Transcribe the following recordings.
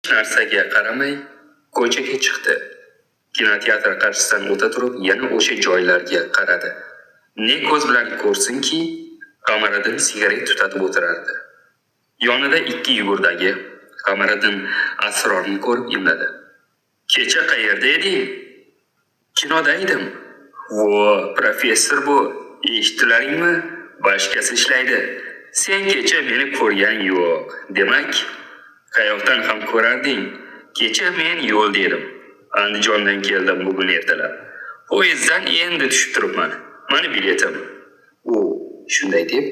narsaga qaramay ko'chaga chiqdi. Kinoteatr qarshisidan o'ta turib yana o'sha joylarga qaradi. Ne ko'z bilan ko'rsinki, Qamariddin sigaret tutatib o'tirardi. Yonida ikki yugurdagi Qamariddin Asrorni ko'rib imladi. Kecha qayerda eding? Kinoda edim. Vo, professor bu. Eshitdilaringmi? Boshqasi ishlaydi. Sen kecha meni ko'rgan yo'q. Demak, qayoqdan ham ko'rarding? Kecha men yo'l dedim. Andijondan keldim bugun ertalab. Poyezddan endi tushib turibman. Mana biletim. U shunday deb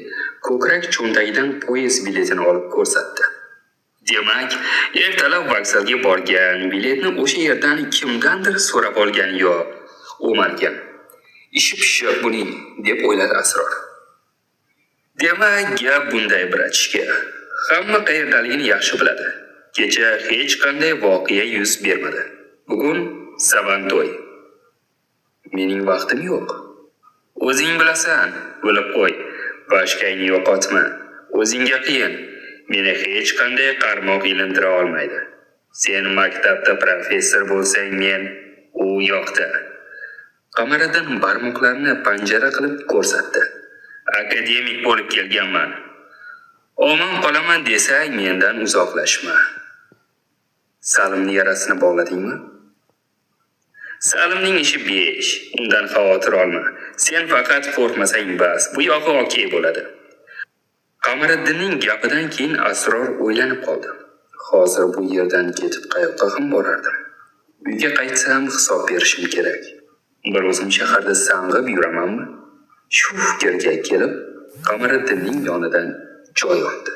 ko'krak cho'ntagidan poyezd biletini olib ko'rsatdi. Demak, ertalab vokzalga borgan, biletni o'sha yerdan kimdandir so'rab olgan yo o'margan. Ishi pishiq buning, deb o'yladi Asror. Demak, gap bunday brachka. Hamma qayerdaligini yaxshi biladi. Kecha hech qanday voqea yuz bermadi. Bugun Sabantoy. Mening vaqtim yo'q. O'zing bilasan, bilib qo'y. Boshqangni yo'qotma. O'zingga qiyin. Meni hech qanday qarmoq ilintira olmaydi. Sen maktabda professor bo'lsang, men u yoqda. Qamariddin barmoqlarini panjara qilib ko'rsatdi. Akademik bo'lib kelganman. Omon qolaman desang, mendan uzoqlashma. Salimning yarasini bog'ladingmi? Salimning ishi besh. Undan xavotir olma. Sen faqat qo'rqmasang bas. Bu yog'i okey bo'ladi. Qamariddinning gapidan keyin Asror o'ylanib qoldi. Hozir bu yerdan ketib qayoqqa ham borardim? Uyga qaytsam hisob berishim kerak. Bir o'zim shaharda sang'ib yuramanmi? Shu fikrga kelib, Qamariddinning yonidan joy oldi.